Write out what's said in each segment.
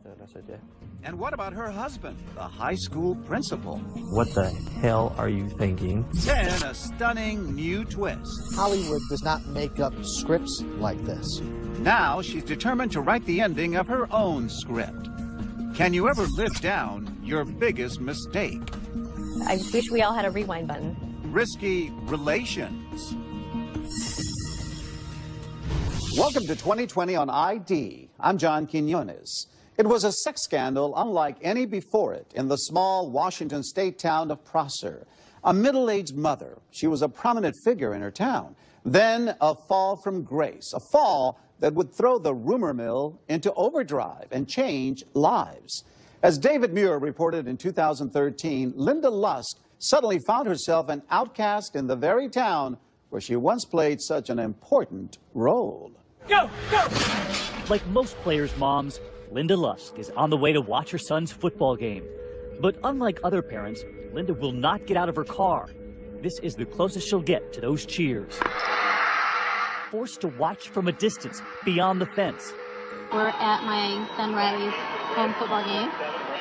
with it. I said, yeah. And what about her husband, the high school principal? What the hell are you thinking? Then a stunning new twist. Hollywood does not make up scripts like this. Now she's determined to write the ending of her own script. Can you ever live down your biggest mistake? I wish we all had a rewind button. Risky relations. Welcome to 2020 on ID. I'm John Quinones. It was a sex scandal unlike any before it in the small Washington state town of Prosser. A middle-aged mother. She was a prominent figure in her town. Then a fall from grace. A fall that would throw the rumor mill into overdrive and change lives. As David Muir reported in 2013, Linda Lusk suddenly found herself an outcast in the very town where she once played such an important role. Go! Go! Like most players' moms, Linda Lusk is on the way to watch her son's football game. But unlike other parents, Linda will not get out of her car. This is the closest she'll get to those cheers. Forced to watch from a distance beyond the fence. We're at my son Riley's home football game,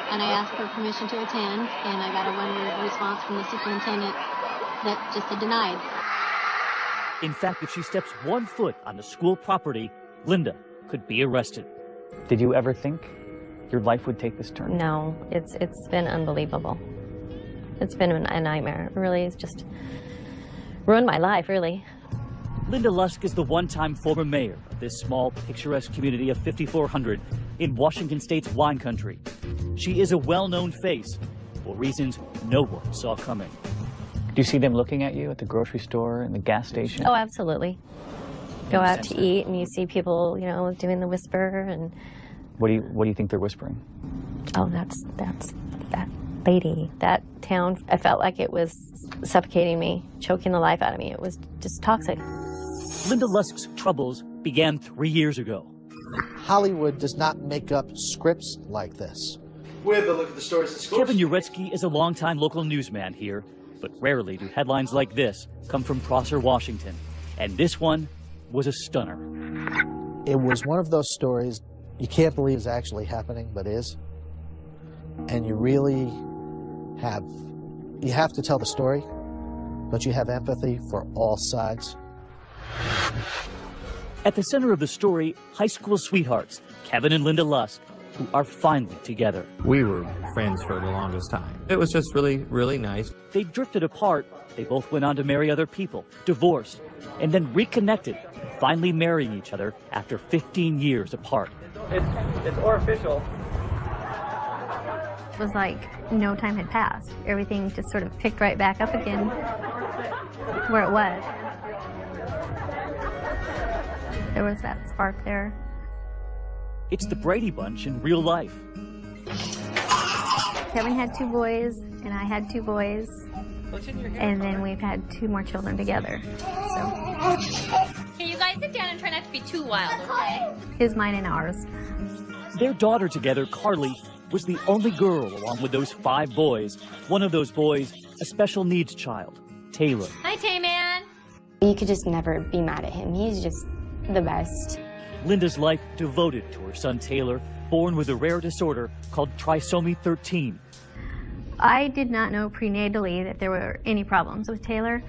and I asked for permission to attend, and I got a one-word response from the superintendent that just said denied. In fact, if she steps 1 foot on the school property, Linda could be arrested. Did you ever think your life would take this turn? No, it's been unbelievable. It's been a nightmare. It really, it's just ruined my life, really. Linda Lusk is the one-time former mayor of this small, picturesque community of 5,400 in Washington State's wine country. She is a well-known face for reasons no one saw coming. Do you see them looking at you at the grocery store and the gas station? Oh, absolutely. Go out to eat and you see people, you know, doing the whisper and... What do you think they're whispering? Oh, that's that lady. That town, I felt like it was suffocating me, choking the life out of me. It was just toxic. Linda Lusk's troubles began 3 years ago. Hollywood does not make up scripts like this. We have a look at the stories and scores. Kevin Uretsky is a longtime local newsman here, but rarely do headlines like this come from Prosser, Washington. And this one was a stunner. It was one of those stories you can't believe is actually happening, but is. And you really have to tell the story, but you have empathy for all sides. At the center of the story, high school sweethearts, Kevin and Linda Lusk, who are finally together. We were friends for the longest time. It was just really, really nice. They drifted apart. They both went on to marry other people, divorced, and then reconnected, finally marrying each other after 15 years apart. It's official. It was like no time had passed. Everything just sort of picked right back up again where it was. There was that spark there. It's the Brady Bunch in real life. Kevin had 2 boys, and I had 2 boys. And then we've had 2 more children together. So. Hey, you guys sit down and try not to be too wild, okay? His, mine, and ours. Their daughter together, Carly, was the only girl along with those 5 boys. One of those boys, a special needs child, Taylor. Hi, Tay-Man. You could just never be mad at him. He's just the best. Linda's life devoted to her son Taylor, born with a rare disorder called trisomy 13. I did not know prenatally that there were any problems with Taylor.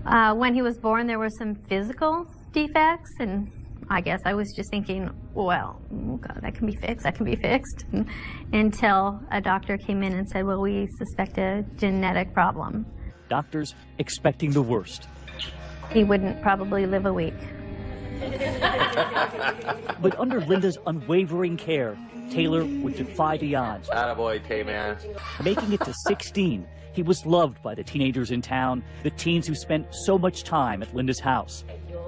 When he was born, there were some physical defects, and I guess I was just thinking, well, oh God, that can be fixed, that can be fixed, until a doctor came in and said, well, we suspect a genetic problem. Doctors expecting the worst. He wouldn't probably live a week. But under Linda's unwavering care, Taylor would defy the odds. Attaboy, Tay-Man. Making it to 16, he was loved by the teenagers in town, the teens who spent so much time at Linda's house.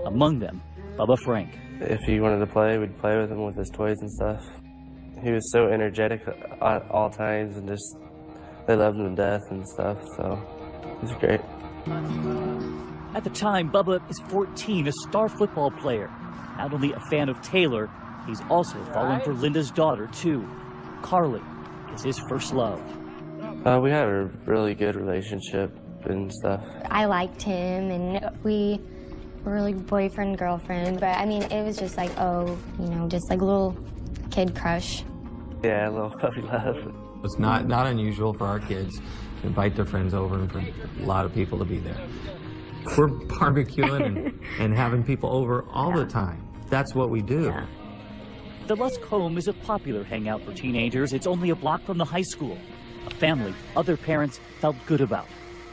Among them, Bubba Frank. If he wanted to play, we'd play with him with his toys and stuff. He was so energetic at all times, and just, they loved him to death and stuff, so it was great. At the time, Bubba is 14, a star football player. Not only a fan of Taylor, he's also fallen for Linda's daughter, too. Carly is his first love. We had a really good relationship and stuff. I liked him, and we were really boyfriend, girlfriend. But I mean, it was just like, oh, you know, just like a little kid crush. Yeah, a little puppy love. It's not unusual for our kids to invite their friends over and for a lot of people to be there. We're barbecuing and having people over all the time. That's what we do. Yeah. The Lusk home is a popular hangout for teenagers. It's only a block from the high school. A family other parents felt good about.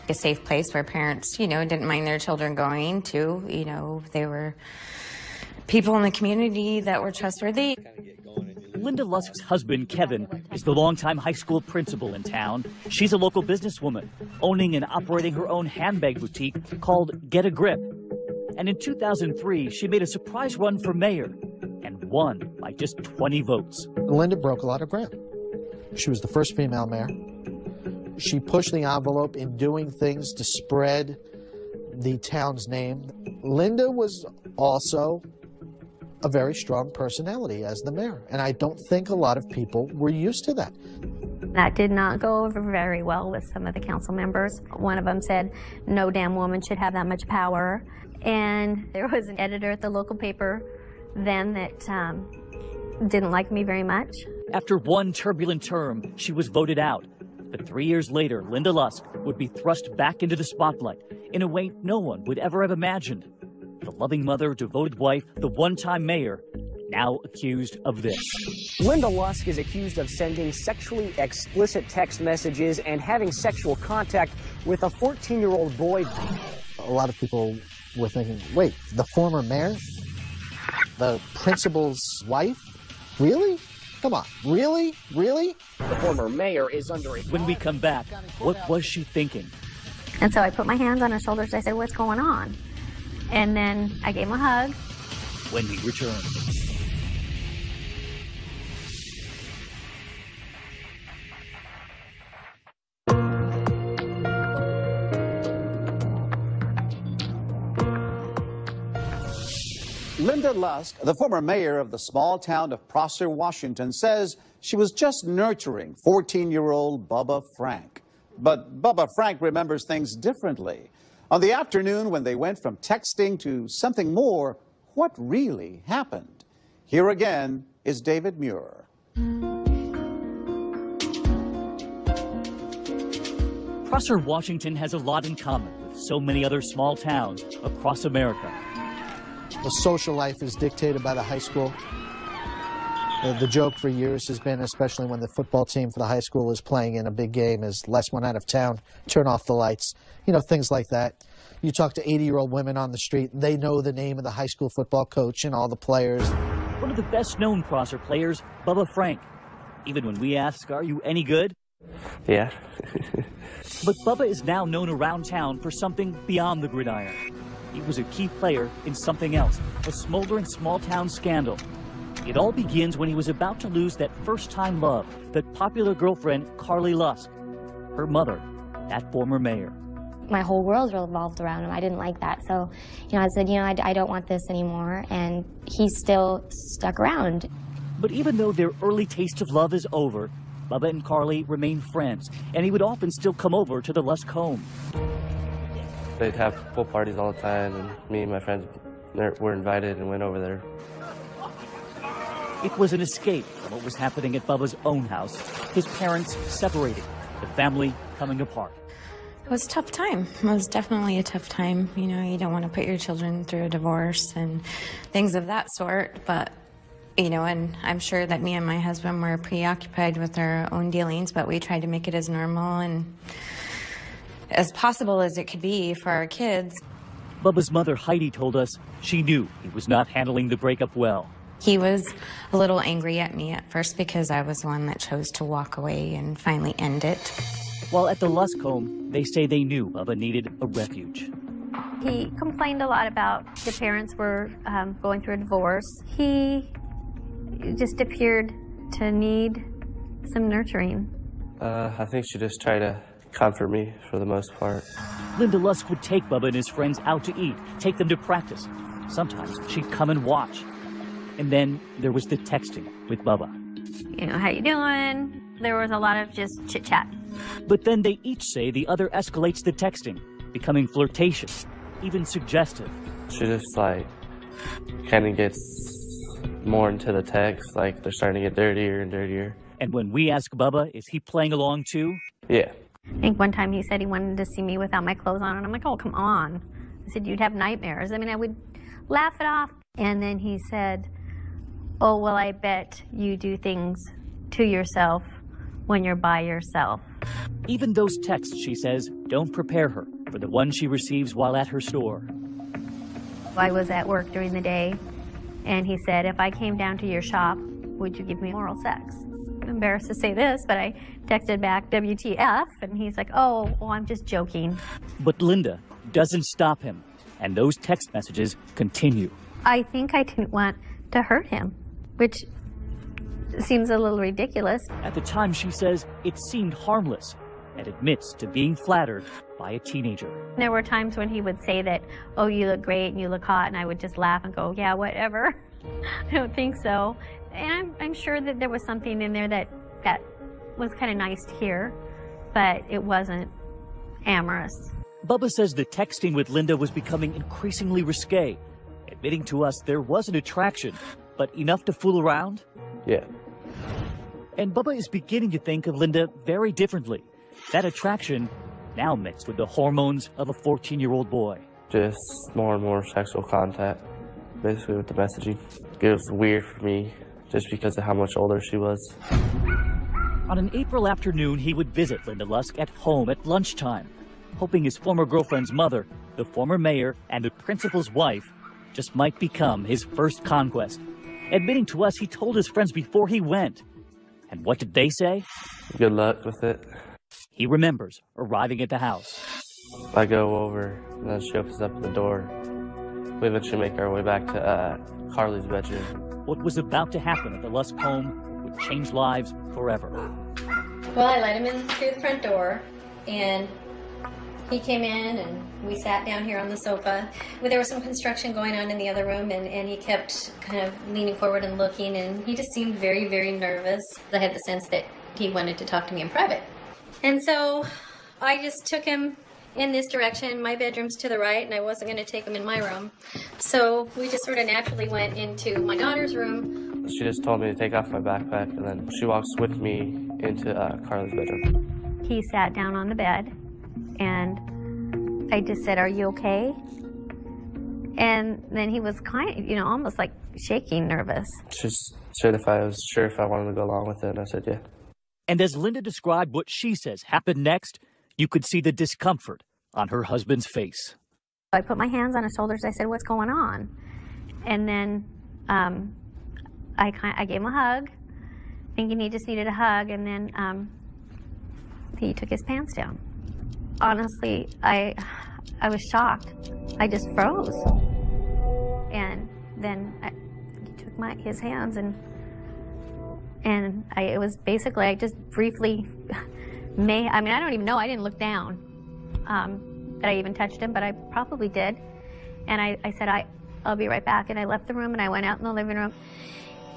A safe place where parents, didn't mind their children going to. They were people in the community that were trustworthy. Linda Lusk's husband, Kevin, is the longtime high school principal in town. She's a local businesswoman, owning and operating her own handbag boutique called Get a Grip. And in 2003, she made a surprise run for mayor and won by just 20 votes. Linda broke a lot of ground. She was the first female mayor. She pushed the envelope in doing things to spread the town's name. Linda was also a very strong personality as the mayor, and I don't think a lot of people were used to that. That did not go over very well with some of the council members. One of them said, no damn woman should have that much power. And there was an editor at the local paper then that didn't like me very much. After one turbulent term, she was voted out. But 3 years later, Linda Lusk would be thrust back into the spotlight in a way no one would ever have imagined. The loving mother, devoted wife, the one-time mayor, now accused of this. Linda Lusk is accused of sending sexually explicit text messages and having sexual contact with a 14-year-old boy. A lot of people were thinking, wait, the former mayor? The principal's wife? Really? Come on, really? Really? The former mayor is under a... When we come back, what was she thinking? And so I put my hands on her shoulders. I said, what's going on? And then I gave him a hug. When we return. Linda Lusk, the former mayor of the small town of Prosser, Washington, says she was just nurturing 14-year-old Bubba Frank. But Bubba Frank remembers things differently. On the afternoon when they went from texting to something more, what really happened? Here again is David Muir. Prosser, Washington has a lot in common with so many other small towns across America. The social life is dictated by the high school. The joke for years has been, especially when the football team for the high school is playing in a big game, is let's one out of town, turn off the lights, things like that. You talk to 80-year-old women on the street, they know the name of the high school football coach and all the players. One of the best-known Prosser players, Bubba Frank. Even when we ask, are you any good? Yeah. But Bubba is now known around town for something beyond the gridiron. He was a key player in something else, a smoldering small-town scandal. It all begins when he was about to lose that first-time love, that popular girlfriend, Carly Lusk. Her mother, that former mayor. My whole world revolved around him. I didn't like that. So, I said, I don't want this anymore. And he still stuck around. But even though their early taste of love is over, Bubba and Carly remain friends. And he would often still come over to the Lusk home. They'd have pool parties all the time, and me and my friends were invited and went over there. It was an escape from what was happening at Bubba's own house. His parents separated, the family coming apart. It was a tough time. It was definitely a tough time. You don't want to put your children through a divorce and things of that sort. But, and I'm sure that me and my husband were preoccupied with our own dealings, but we tried to make it as normal and as possible as it could be for our kids. Bubba's mother, Heidi, told us she knew he was not handling the breakup well. He was a little angry at me at first because I was the one that chose to walk away and finally end it. While at the Lusk home, they say they knew Bubba needed a refuge. He complained a lot about the parents were going through a divorce. He just appeared to need some nurturing. I think she just tried to comfort me for the most part. Linda Lusk would take Bubba and his friends out to eat, take them to practice. Sometimes she'd come and watch. And then there was the texting with Bubba. How you doing? There was a lot of just chit-chat. But then they each say the other escalates the texting, becoming flirtatious, even suggestive. She just kind of gets more into the text, like they're starting to get dirtier and dirtier. And when we ask Bubba, is he playing along too? Yeah. I think one time he said he wanted to see me without my clothes on, and I'm like, oh, come on. I said, you'd have nightmares. I mean, I would laugh it off. And then he said, oh, well, I bet you do things to yourself when you're by yourself. Even those texts, she says, don't prepare her for the one she receives while at her store. I was at work during the day, and he said, if I came down to your shop, would you give me oral sex? I'm embarrassed to say this, but I texted back, WTF, and he's like, oh, well, I'm just joking. But Linda doesn't stop him, and those text messages continue. I think I didn't want to hurt him, which seems a little ridiculous. At the time, she says it seemed harmless and admits to being flattered by a teenager. There were times when he would say that, oh, you look great and you look hot, and I would just laugh and go, yeah, whatever. I don't think so. And I'm sure that there was something in there that was kind of nice to hear, but it wasn't amorous. Bubba says the texting with Linda was becoming increasingly risque, admitting to us there was an attraction, but enough to fool around? Yeah. And Bubba is beginning to think of Linda very differently. That attraction now mixed with the hormones of a 14-year-old boy. Just more and more sexual contact, basically with the messaging. It was weird for me just because of how much older she was. On an April afternoon, he would visit Linda Lusk at home at lunchtime, hoping his former girlfriend's mother, the former mayor, and the principal's wife just might become his first conquest. Admitting to us he told his friends before he went. And what did they say? Good luck with it. He remembers arriving at the house. I go over, and then she opens up the door. We eventually make our way back to Carly's bedroom. What was about to happen at the Lusk home would change lives forever. Well, I let him in through the front door, and he came in, and we sat down here on the sofa. Well, there was some construction going on in the other room, and he kept kind of leaning forward and looking, and he just seemed very, very nervous. I had the sense that he wanted to talk to me in private. And so I just took him in this direction. My bedroom's to the right, and I wasn't going to take him in my room. So we just sort of naturally went into my daughter's room. She just told me to take off my backpack, and then she walks with me into Carly's bedroom. He sat down on the bed, and I just said, are you okay? And then he was kind of, almost like shaking, nervous. She said if I was sure if I wanted to go along with it, and I said yeah. And as Linda described what she says happened next, you could see the discomfort on her husband's face. I put my hands on his shoulders. I said, what's going on? And then I gave him a hug, thinking he just needed a hug, and then he took his pants down. Honestly, I was shocked. I just froze. And then he took his hands, and it was basically, I just briefly I don't even know, I didn't look down that I even touched him, but I probably did. And I said, I'll be right back. And I left the room, and I went out in the living room,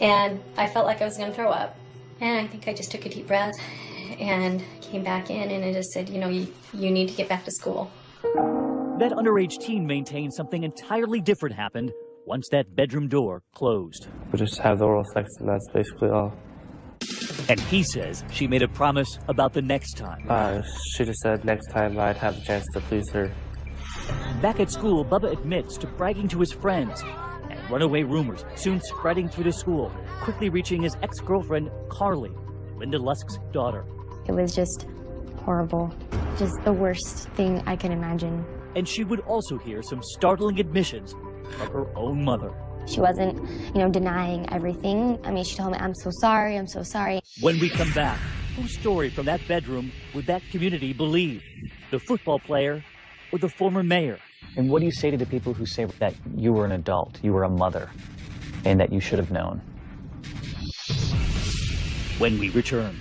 and I felt like I was going to throw up. And I think I just took a deep breath and came back in, and I just said, you need to get back to school. That underage teen maintained something entirely different happened once that bedroom door closed. We just have the oral sex, and that's basically all. And he says she made a promise about the next time. She just said next time I'd have a chance to please her. Back at school, Bubba admits to bragging to his friends, and runaway rumors soon spreading through the school, quickly reaching his ex-girlfriend, Carly, Linda Lusk's daughter. It was just horrible. Just the worst thing I can imagine. And she would also hear some startling admissions from her own mother. She wasn't, denying everything. I mean, she told me, I'm so sorry, I'm so sorry. When we come back, whose story from that bedroom would that community believe? The football player or the former mayor? And what do you say to the people who say that you were an adult, you were a mother, and that you should have known? When we return.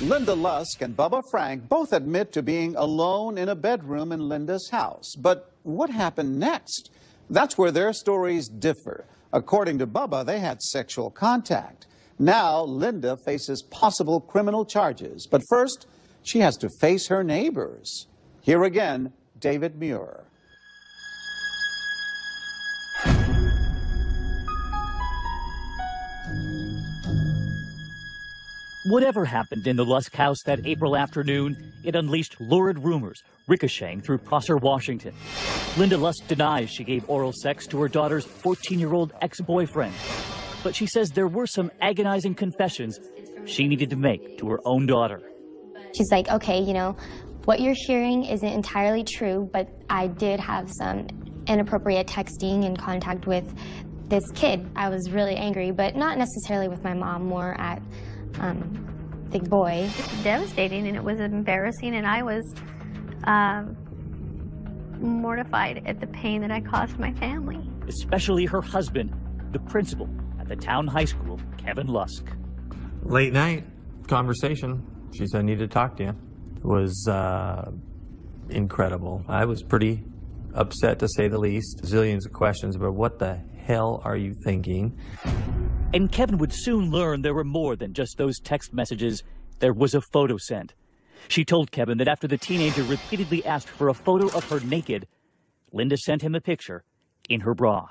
Linda Lusk and Bubba Frank both admit to being alone in a bedroom in Linda's house. But what happened next? That's where their stories differ. According to Bubba, they had sexual contact. Now, Linda faces possible criminal charges. But first, she has to face her neighbors. Here again, David Muir. Whatever happened in the Lusk house that April afternoon, it unleashed lurid rumors ricocheting through Prosser, Washington. Linda Lusk denies she gave oral sex to her daughter's 14-year-old ex-boyfriend. But she says there were some agonizing confessions she needed to make to her own daughter. She's like, okay, you know, what you're hearing isn't entirely true, but I did have some inappropriate texting and contact with this kid. I was really angry, but not necessarily with my mom, more at the boy. It's devastating and it was embarrassing, and I was mortified at the pain that I caused my family. Especially her husband, the principal at the town high school, Kevin Lusk. Late night conversation. She said, I need to talk to you. It was incredible. I was pretty upset, to say the least. Zillions of questions, but what the hell are you thinking? And Kevin would soon learn there were more than just those text messages. There was a photo sent. She told Kevin that after the teenager repeatedly asked for a photo of her naked, Linda sent him a picture in her bra.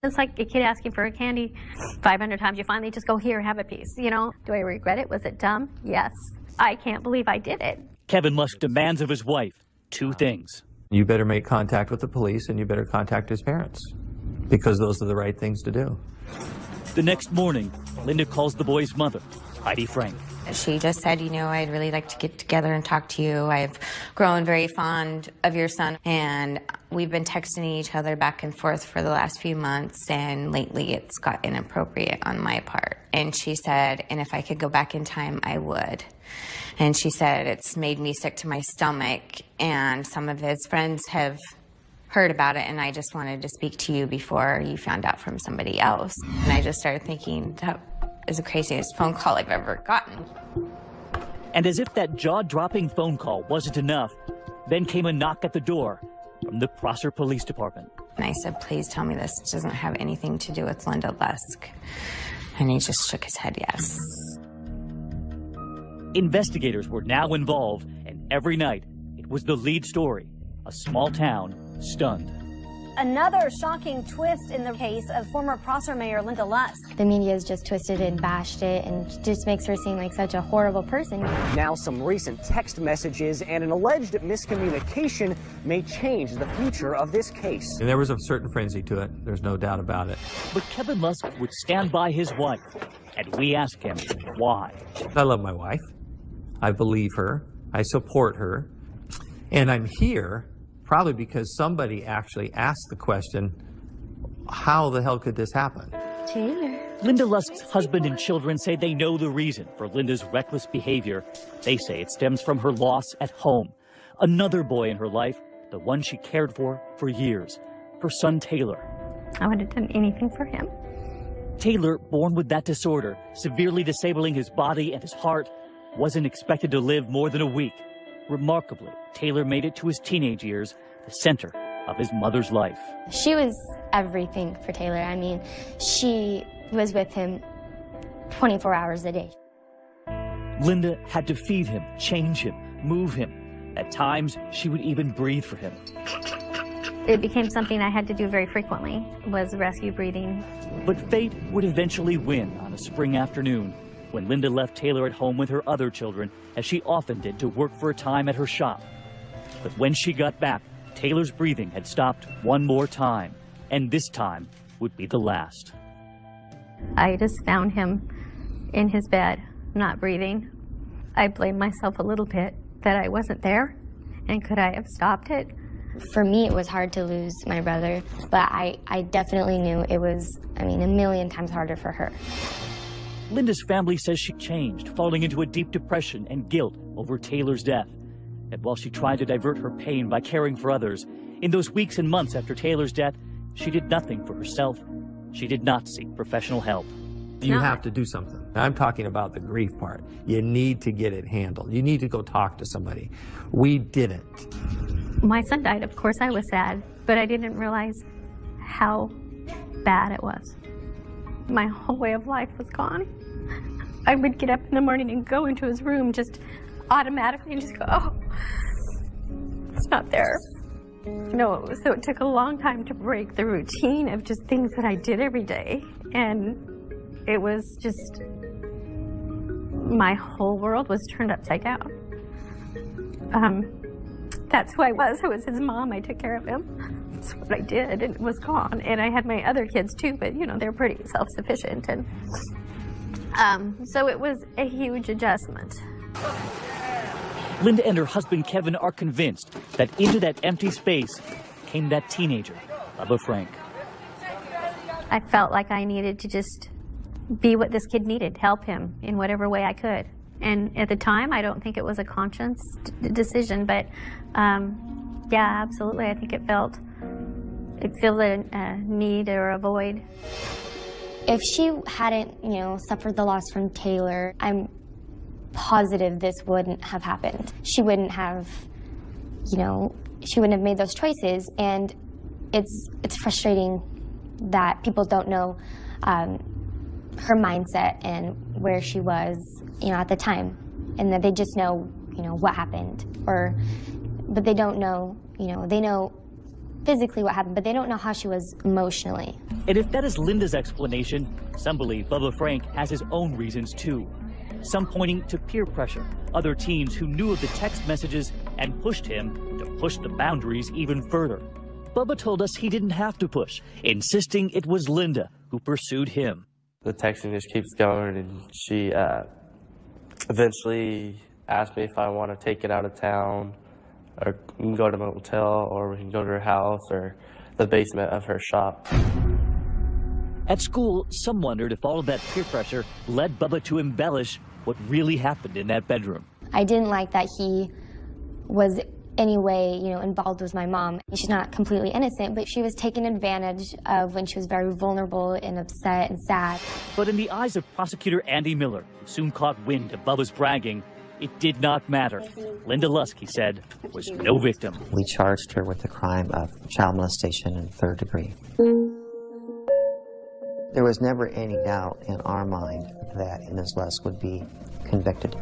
It's like a kid asking for a candy 500 times. You finally just go, here, have a piece, you know? Do I regret it? Was it dumb? Yes. I can't believe I did it. Kevin Lusk demands of his wife two things. You better make contact with the police and you better contact his parents, because those are the right things to do. The next morning, Linda calls the boy's mother, Heidi Frank. She just said, you know, I'd really like to get together and talk to you. I've grown very fond of your son, and we've been texting each other back and forth for the last few months, and lately it's got inappropriate on my part. And she said, and if I could go back in time, I would. And she said, it's made me sick to my stomach, and some of his friends have heard about it, and I just wanted to speak to you before you found out from somebody else. And I just started thinking, that is the craziest phone call I've ever gotten. And as if that jaw-dropping phone call wasn't enough, then came a knock at the door from the Prosser Police Department. And I said, please tell me this doesn't have anything to do with Linda Lusk. And he just shook his head, yes. Investigators were now involved, and every night it was the lead story. A small town stunned. Another shocking twist in the case of former Prosser Mayor Linda Lusk. The media has just twisted and bashed it and just makes her seem like such a horrible person. Now some recent text messages and an alleged miscommunication may change the future of this case. And there was a certain frenzy to it. There's no doubt about it. But Kevin Lusk would stand by his wife, and we asked him why. I love my wife. I believe her. I support her. And I'm here probably because somebody actually asked the question, how the hell could this happen? Taylor. Linda Lusk's husband and children say they know the reason for Linda's reckless behavior. They say it stems from her loss at home. Another boy in her life, the one she cared for years, her son Taylor. I would have done anything for him. Taylor, born with that disorder, severely disabling his body and his heart, wasn't expected to live more than a week. Remarkably, Taylor made it to his teenage years, the center of his mother's life. She was everything for Taylor. I mean, she was with him 24 hours a day. Linda had to feed him, change him, move him. At times, she would even breathe for him. It became something I had to do very frequently, was rescue breathing. But fate would eventually win on a spring afternoon when Linda left Taylor at home with her other children, as she often did, to work for a time at her shop. But when she got back, Taylor's breathing had stopped one more time, and this time would be the last. I just found him in his bed, not breathing. I blamed myself a little bit that I wasn't there, and could I have stopped it? For me, it was hard to lose my brother, but I definitely knew it was, I mean, a million times harder for her. Linda's family says she changed, falling into a deep depression and guilt over Taylor's death. And while she tried to divert her pain by caring for others, in those weeks and months after Taylor's death, she did nothing for herself. She did not seek professional help. You have to do something. I'm talking about the grief part. You need to get it handled. You need to go talk to somebody. We didn't. My son died, of course I was sad, but I didn't realize how bad it was. My whole way of life was gone. I would get up in the morning and go into his room just automatically just go, oh, it's not there. No, so it took a long time to break the routine of just things that I did every day. And it was just, my whole world was turned upside down. That's who I was. I was his mom. I took care of him. That's what I did, and it was gone. And I had my other kids too, but you know, they're pretty self-sufficient. And so it was a huge adjustment. Linda and her husband Kevin are convinced that into that empty space came that teenager, Bubba Frank. I felt like I needed to just be what this kid needed, help him in whatever way I could. And at the time, I don't think it was a conscious decision, but yeah, absolutely. I think it felt a need or a void. If she hadn't, you know, suffered the loss from Taylor, I'm positive this wouldn't have happened. She wouldn't have, you know, she wouldn't have made those choices. And it's frustrating that people don't know her mindset and where she was, you know, at the time, and that they just know, you know, what happened, but they don't know, you know, they know physically what happened, but they don't know how she was emotionally. And if that is Linda's explanation, some believe Bubba Frank has his own reasons too. Some pointing to peer pressure, other teens who knew of the text messages and pushed him to push the boundaries even further. Bubba told us he didn't have to push, insisting it was Linda who pursued him. The texting just keeps going, and she eventually asked me if I want to take it out of town, or we can go to a motel, or we can go to her house, or the basement of her shop. At school, some wondered if all of that peer pressure led Bubba to embellish what really happened in that bedroom. I didn't like that he was any way, you know, involved with my mom. She's not completely innocent, but she was taken advantage of when she was very vulnerable and upset and sad. But in the eyes of prosecutor Andy Miller, who soon caught wind of Bubba's bragging, it did not matter. Linda Lusk, he said, was no victim. We charged her with the crime of child molestation in 3rd degree. There was never any doubt in our mind that Ms. Lusk would be convicted.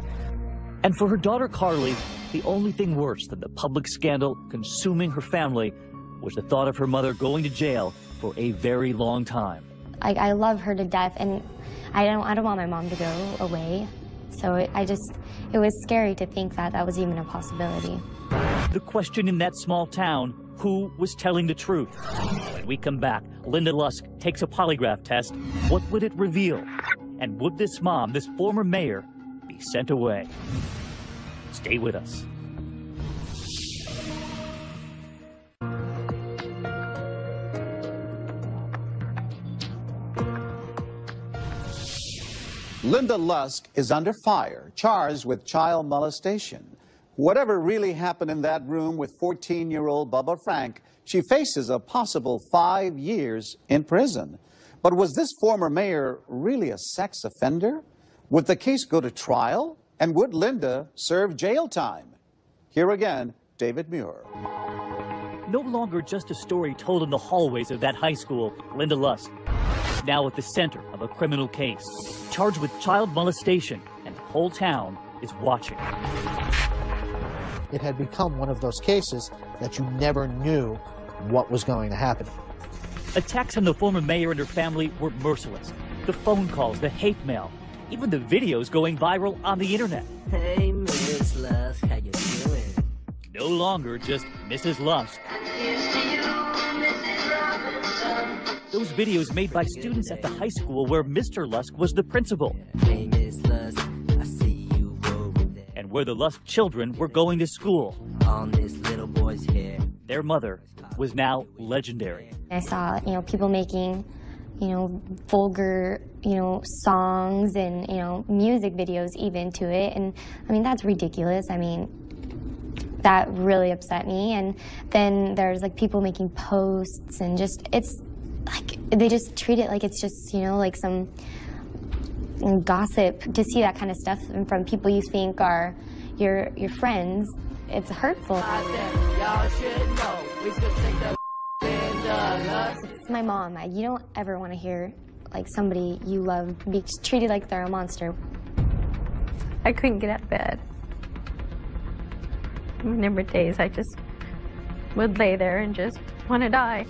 And for her daughter Carly, the only thing worse than the public scandal consuming her family was the thought of her mother going to jail for a very long time. I love her to death, and I don't want my mom to go away. So it was scary to think that that was even a possibility. The question in that small town, who was telling the truth? When we come back, Linda Lusk takes a polygraph test. What would it reveal? And would this mom, this former mayor, be sent away? Stay with us. Linda Lusk is under fire, charged with child molestation. Whatever really happened in that room with 14-year-old Bubba Frank, she faces a possible 5 years in prison. But was this former mayor really a sex offender? Would the case go to trial? And would Linda serve jail time? Here again, David Muir. No longer just a story told in the hallways of that high school, Linda Lusk, now at the center of a criminal case, charged with child molestation, and the whole town is watching. It had become one of those cases that you never knew what was going to happen. Attacks on the former mayor and her family were merciless. The phone calls, the hate mail, even the videos going viral on the internet. Hey, Mrs. Lusk, how you doing? No longer just Mrs. Lusk. Those videos made by students at the high school where Mr. Lusk was the principal. Hey, Miss Lusk, I see you over there. And where the Lusk children were going to school. On this little boy's hair. Their mother was now legendary. I saw, you know, people making, you know, vulgar, you know, songs and, you know, music videos even to it. And I mean, that's ridiculous. I mean, that really upset me. And then there's like people making posts and just, it's like, they just treat it like it's just, you know, like some gossip. To see that kind of stuff from people you think are your friends, it's hurtful. It's my mom. You don't ever want to hear like somebody you love be treated like they're a monster. I couldn't get out of bed. There were days I just would lay there and just want to die.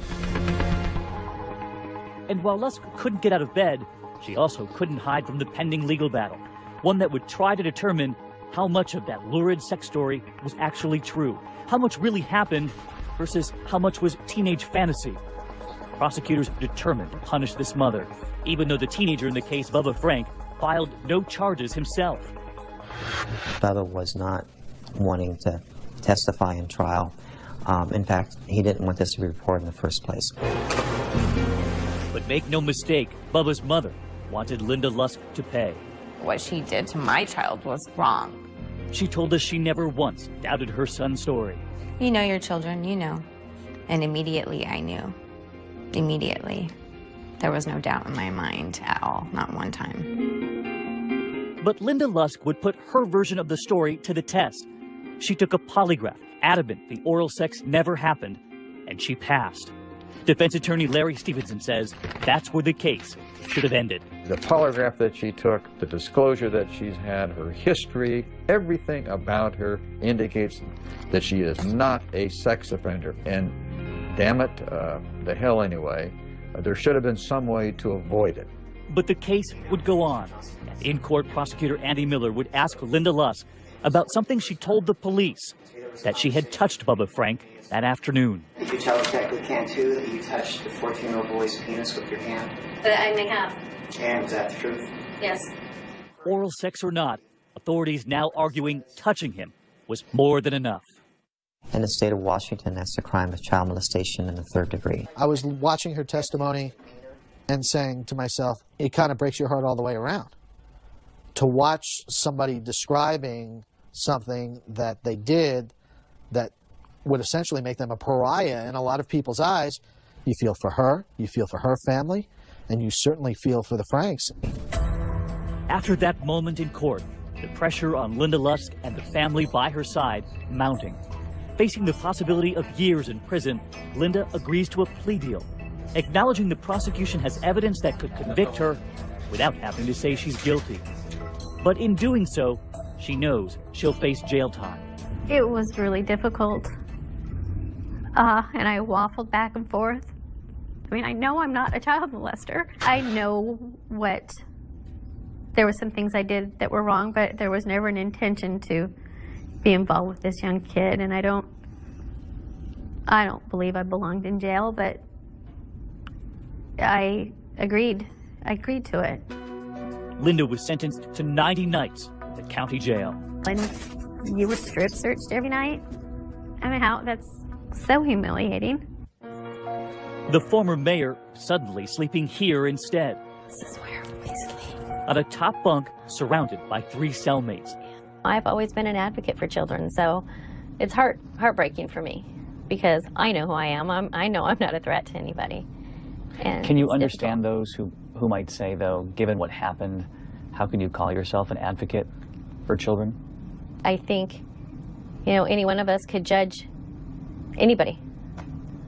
And while Lusk couldn't get out of bed, she also couldn't hide from the pending legal battle, one that would try to determine how much of that lurid sex story was actually true, how much really happened versus how much was teenage fantasy. Prosecutors determined to punish this mother, even though the teenager in the case, Bubba Frank, filed no charges himself. Bubba was not wanting to testify in trial. In fact, he didn't want this to be reported in the first place. But make no mistake, Bubba's mother wanted Linda Lusk to pay. What she did to my child was wrong. She told us she never once doubted her son's story. You know your children, you know. And immediately I knew. Immediately. There was no doubt in my mind at all, not one time. But Linda Lusk would put her version of the story to the test. She took a polygraph, adamant the oral sex never happened, and she passed. Defense attorney Larry Stevenson says that's where the case should have ended. The polygraph that she took, the disclosure that she's had, her history, everything about her indicates that she is not a sex offender. And damn it, the hell anyway, there should have been some way to avoid it. But the case would go on. In-court prosecutor Andy Miller would ask Linda Lusk about something she told the police, that she had touched Bubba Frank that afternoon. Did you tell Detective Cantu that you touched the 14-year-old boy's penis with your hand? I may have. And is that the truth? Yes. Oral sex or not, authorities now arguing touching him was more than enough. In the state of Washington, that's a crime of child molestation in the 3rd degree. I was watching her testimony and saying to myself, it kind of breaks your heart all the way around. To watch somebody describing something that they did that would essentially make them a pariah in a lot of people's eyes, you feel for her, you feel for her family, and you certainly feel for the Franks. After that moment in court, the pressure on Linda Lusk and the family by her side mounting. Facing the possibility of years in prison, Linda agrees to a plea deal, acknowledging the prosecution has evidence that could convict her without having to say she's guilty. But in doing so, she knows she'll face jail time. It was really difficult, and I waffled back and forth. I mean, I know I'm not a child molester. I know there were some things I did that were wrong, but there was never an intention to be involved with this young kid, and I don't believe I belonged in jail, but I agreed to it. Linda was sentenced to 90 nights at county jail. And you were strip searched every night? I mean, that's so humiliating. The former mayor suddenly sleeping here instead. This is where we sleep. On a top bunk surrounded by 3 cellmates. I've always been an advocate for children, so it's heartbreaking for me because I know who I am. I know I'm not a threat to anybody. And can you understand those who might say, though, given what happened, how can you call yourself an advocate for children? I think, any one of us could judge anybody.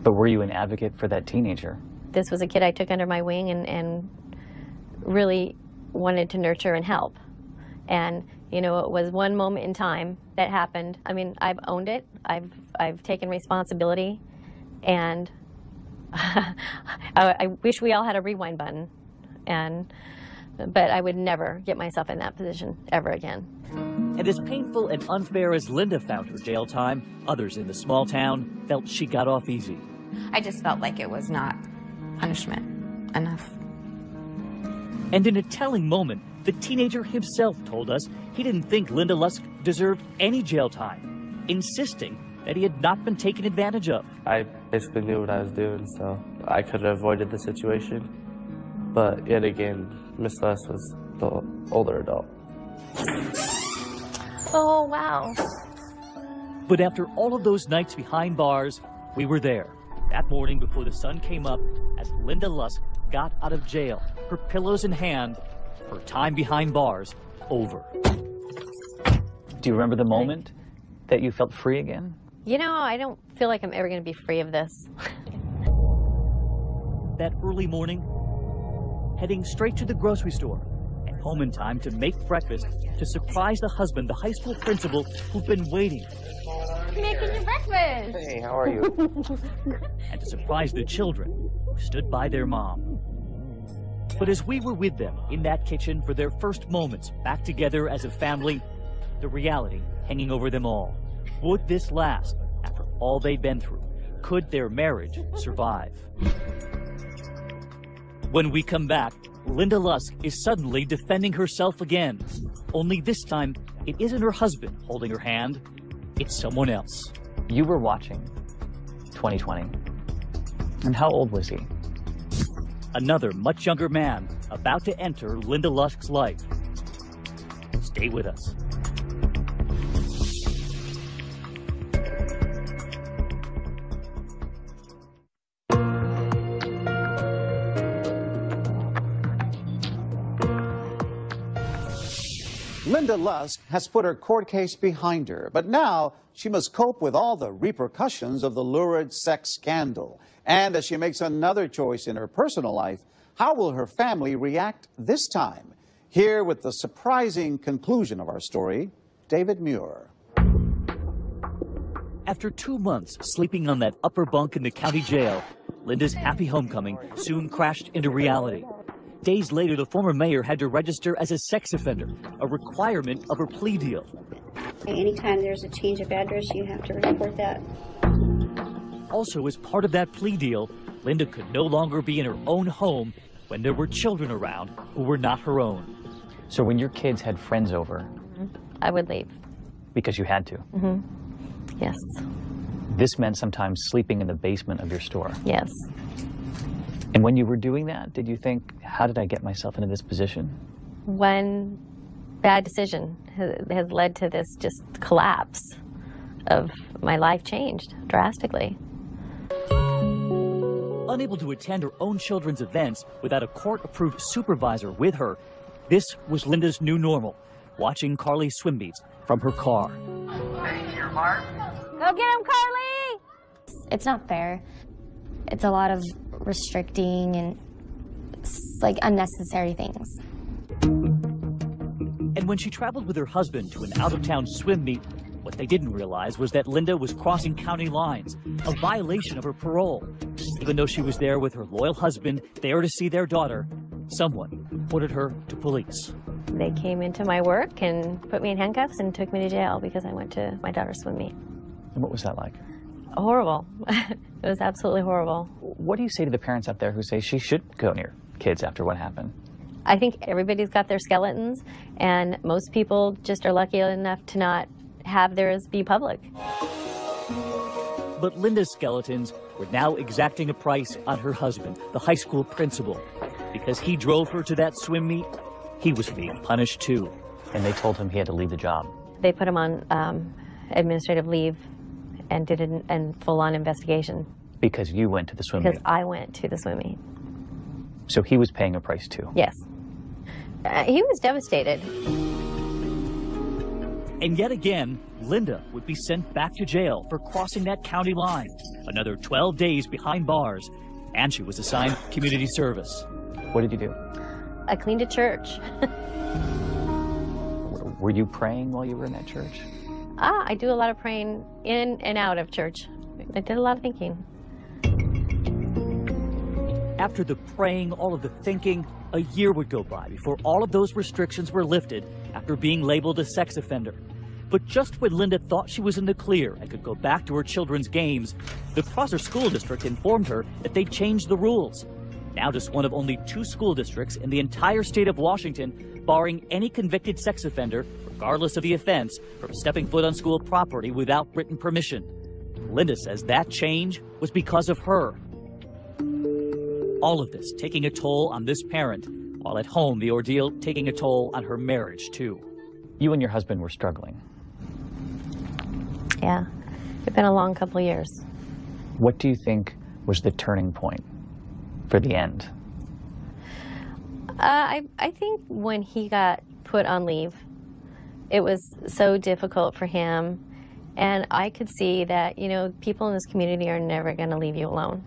But were you an advocate for that teenager? This was a kid I took under my wing and really wanted to nurture and help. And, it was one moment in time that happened. I mean, I've owned it. I've taken responsibility. And I wish we all had a rewind button. But I would never get myself in that position ever again. And as painful and unfair as Linda found her jail time, others in the small town felt she got off easy. I just felt like it was not punishment enough. And in a telling moment, the teenager himself told us he didn't think Linda Lusk deserved any jail time, insisting that he had not been taken advantage of. I basically knew what I was doing, so I could have avoided the situation. But yet again, Miss Lusk was the older adult. Oh, wow. But after all of those nights behind bars, we were there. That morning before the sun came up, as Linda Lusk got out of jail, her pillows in hand, her time behind bars over. Do you remember the moment that you felt free again? I don't feel like I'm ever going to be free of this. That early morning, heading straight to the grocery store and home in time to make breakfast to surprise the husband, the high school principal, who'd been waiting. making your breakfast. Hey, how are you? And to surprise the children who stood by their mom. But as we were with them in that kitchen for their first moments back together as a family, the reality hanging over them all. Would this last after all they'd been through? Could their marriage survive? When we come back, Linda Lusk is suddenly defending herself again. Only this time, it isn't her husband holding her hand, it's someone else. You were watching 2020. And how old was he? Another much younger man about to enter Linda Lusk's life. Stay with us. Linda Lusk has put her court case behind her, but now she must cope with all the repercussions of the lurid sex scandal. And as she makes another choice in her personal life, how will her family react this time? Here with the surprising conclusion of our story, David Muir. After 2 months sleeping on that upper bunk in the county jail, Linda's happy homecoming soon crashed into reality. Days later, the former mayor had to register as a sex offender, a requirement of her plea deal. Anytime there's a change of address, you have to report that. Also, as part of that plea deal, Linda could no longer be in her own home when there were children around who were not her own. So when your kids had friends over... I would leave. Because you had to? Yes. This meant sometimes sleeping in the basement of your store? Yes. And when you were doing that, did you think, how did I get myself into this position? One bad decision has led to this just collapse of my life changed drastically. Unable to attend her own children's events without a court-approved supervisor with her, this was Linda's new normal, watching Carly swim meets from her car. Go get him, Carly! It's not fair. It's a lot of restricting and like unnecessary things. And when she traveled with her husband to an out-of-town swim meet, what they didn't realize was that Linda was crossing county lines, a violation of her parole. Even though she was there with her loyal husband, there to see their daughter, someone reported her to police. They came into my work and put me in handcuffs and took me to jail because I went to my daughter's swim meet. And what was that like? Horrible. It was absolutely horrible. What do you say to the parents out there who say she should go near kids after what happened? I think everybody's got their skeletons, and most people just are lucky enough to not have theirs be public. But Linda's skeletons were now exacting a price on her husband, the high school principal. Because he drove her to that swim meet, he was being punished too. And they told him he had to leave the job. They put him on administrative leave and did a full-on investigation. Because you went to the swim meet? Because I went to the swim meet. So he was paying a price too? Yes. He was devastated. And yet again, Linda would be sent back to jail for crossing that county line. Another 12 days behind bars, and she was assigned community service. What did you do? I cleaned a church. Were you praying while you were in that church? I do a lot of praying in and out of church. I did a lot of thinking. After the praying, all of the thinking, a year would go by before all of those restrictions were lifted after being labeled a sex offender. But just when Linda thought she was in the clear and could go back to her children's games, the Prosser School District informed her that they'd changed the rules. Now just one of only 2 school districts in the entire state of Washington barring any convicted sex offender, regardless of the offense, from stepping foot on school property without written permission. Linda says that change was because of her. All of this taking a toll on this parent, while at home the ordeal taking a toll on her marriage too. You and your husband were struggling. Yeah, it's been a long couple of years. What do you think was the turning point for the end? I think when he got put on leave, it was so difficult for him. And I could see that, you know, people in this community are never going to leave you alone.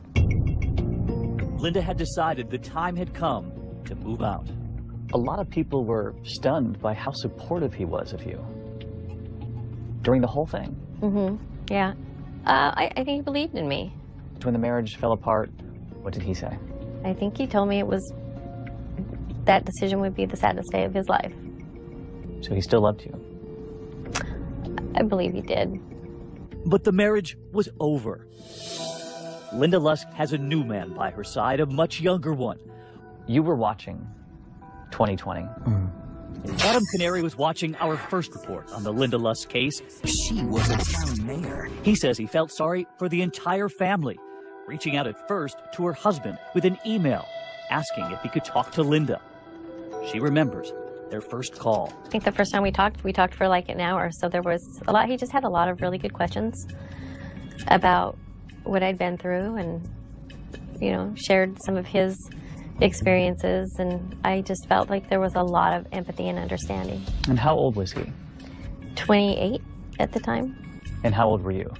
Linda had decided the time had come to move out. A lot of people were stunned by how supportive he was of you during the whole thing. Yeah. I think he believed in me. When the marriage fell apart, what did he say? I think he told me that decision would be the saddest day of his life. So he still loved you? I believe he did. But the marriage was over. Linda Lusk has a new man by her side, a much younger one. You were watching 2020. Adam Canary was watching our first report on the Linda Lusk case. She was a town mayor. He says he felt sorry for the entire family, reaching out at first to her husband with an email asking if he could talk to Linda. She remembers their first call. I think the first time we talked for like an hour, so there was a lot. He just had a lot of really good questions about what I'd been through and, you know, shared some of his experiences, and I just felt like there was a lot of empathy and understanding. And how old was he? 28 at the time. And how old were you?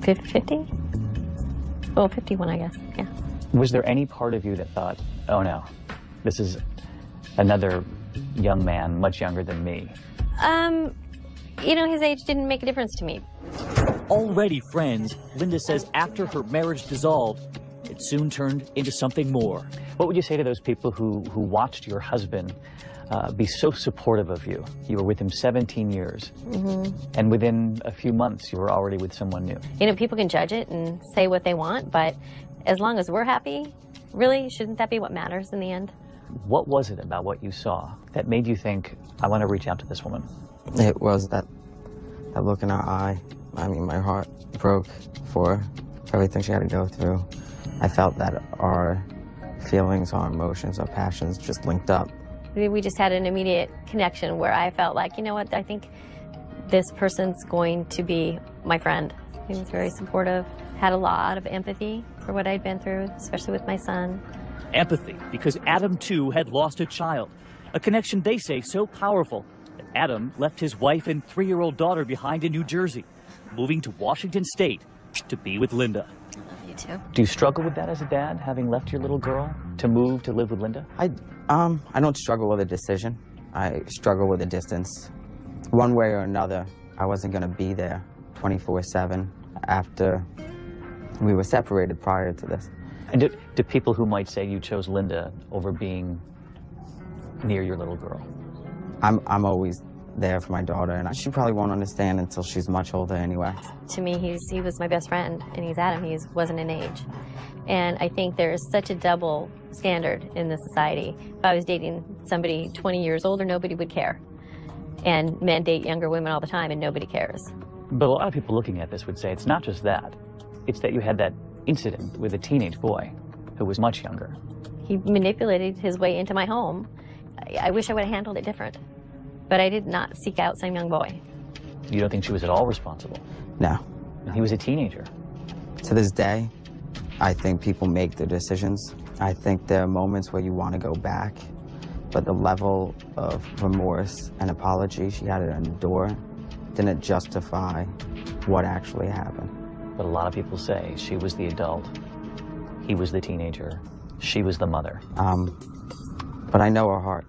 50? Well, 51, I guess, yeah. Was there any part of you that thought, oh no, this is another young man, much younger than me? You know, his age didn't make a difference to me. Already friends, Linda says after her marriage dissolved, it soon turned into something more. What would you say to those people who watched your husband be so supportive of you? You were with him 17 years, and within a few months, you were already with someone new. You know, people can judge it and say what they want, but as long as we're happy, really, shouldn't that be what matters in the end? What was it about what you saw that made you think, I want to reach out to this woman? It was that look in her eye. I mean, my heart broke for everything she had to go through. I felt that our feelings, our emotions, our passions just linked up. We just had an immediate connection where I felt like, you know what, I think this person's going to be my friend. He was very supportive, had a lot of empathy for what I'd been through, especially with my son. Empathy, because Adam, too, had lost a child. A connection they say so powerful that Adam left his wife and 3-year-old daughter behind in New Jersey, moving to Washington State to be with Linda. You too. Do you struggle with that as a dad, having left your little girl to move to live with Linda? I don't struggle with a decision. I struggle with a distance. One way or another, I wasn't going to be there 24/7 after we were separated prior to this. And do people who might say you chose Linda over being near your little girl? I'm always there for my daughter, and she probably won't understand until she's much older anyway. To me, he was my best friend, and he's Adam. He wasn't an age. And I think there is such a double standard in this society. If I was dating somebody 20 years older, nobody would care. And men date younger women all the time, and nobody cares. But a lot of people looking at this would say it's not just that. It's that you had that incident with a teenage boy who was much younger. He manipulated his way into my home. I wish I would have handled it different. But I did not seek out some young boy. You don't think she was at all responsible? No. He was a teenager. To this day, I think people make their decisions. I think there are moments where you want to go back, but the level of remorse and apology she had to endure didn't justify what actually happened. But a lot of people say she was the adult, he was the teenager, she was the mother. But I know her heart.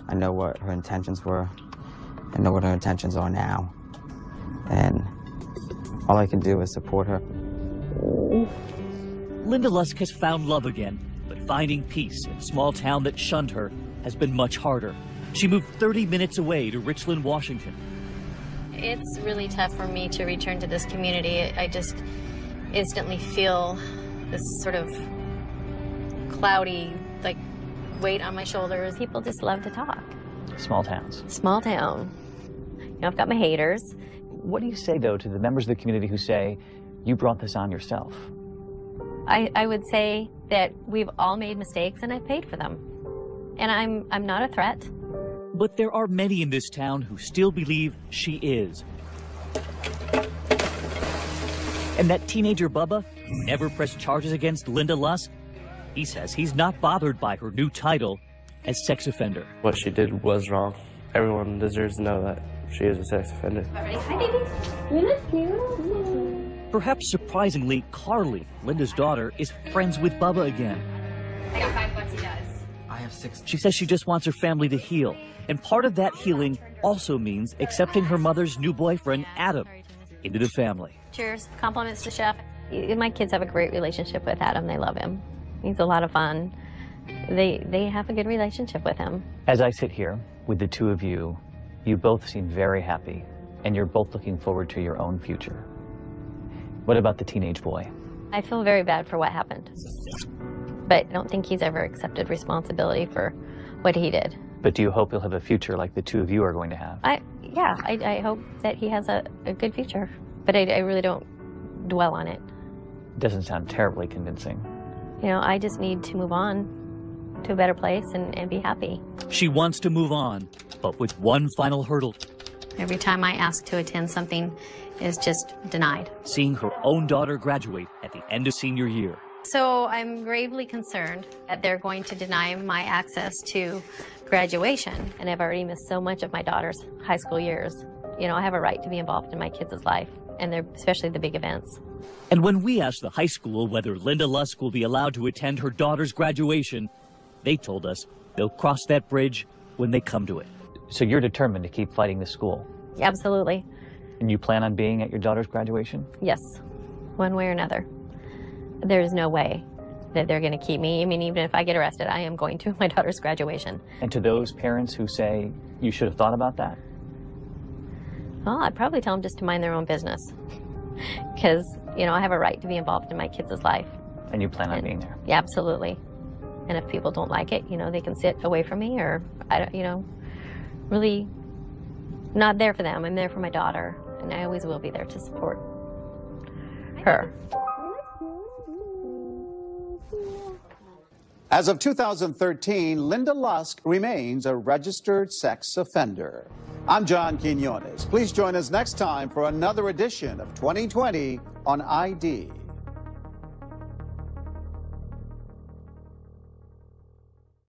I know what her intentions were. I know what her intentions are now. And all I can do is support her. Linda Lusk has found love again, but finding peace in a small town that shunned her has been much harder. She moved 30 minutes away to Richland, Washington. It's really tough for me to return to this community. I just instantly feel this sort of cloudy, like, weight on my shoulders. People just love to talk. Small towns. Small town. You know, I've got my haters. What do you say, though, to the members of the community who say, you brought this on yourself? I would say that we've all made mistakes, and I paid for them. And I'm not a threat. But there are many in this town who still believe she is. And that teenager Bubba, who never pressed charges against Linda Lusk, he says he's not bothered by her new title as sex offender. What she did was wrong. Everyone deserves to know that she is a sex offender. Hi, baby. You look cute. Perhaps surprisingly, Carly, Linda's daughter, is friends with Bubba again. I got $5 he does. I have 6. She says she just wants her family to heal. And part of that healing also means accepting her mother's new boyfriend, Adam. into the family. Cheers. Compliments to Chef. My kids have a great relationship with Adam. They love him. He's a lot of fun. They have a good relationship with him. As I sit here with the two of you, you both seem very happy, and you're both looking forward to your own future. What about the teenage boy? I feel very bad for what happened, but I don't think he's ever accepted responsibility for what he did. But do you hope he'll have a future like the two of you are going to have? I hope that he has a good future, but I really don't dwell on it. Doesn't sound terribly convincing. You know, I just need to move on to a better place and be happy. She wants to move on, but with one final hurdle. Every time I ask to attend, something is just denied. Seeing her own daughter graduate at the end of senior year. So I'm gravely concerned that they're going to deny my access to graduation. And I've already missed so much of my daughter's high school years. You know, I have a right to be involved in my kids' life, and especially the big events. And when we asked the high school whether Linda Lusk will be allowed to attend her daughter's graduation, they told us they'll cross that bridge when they come to it. So you're determined to keep fighting the school? Absolutely. And you plan on being at your daughter's graduation? Yes, one way or another. There's no way that they're going to keep me. I mean, even if I get arrested, I am going to my daughter's graduation. And to those parents who say you should have thought about that? Well, I'd probably tell them just to mind their own business. Because, you know, I have a right to be involved in my kids' life. And you plan on being there? Yeah, absolutely. And if people don't like it, you know, they can sit away from me, or, I don't, you know, really not there for them. I'm there for my daughter, and I always will be there to support her. As of 2013, Linda Lusk remains a registered sex offender. I'm John Quinones. Please join us next time for another edition of 2020 on ID.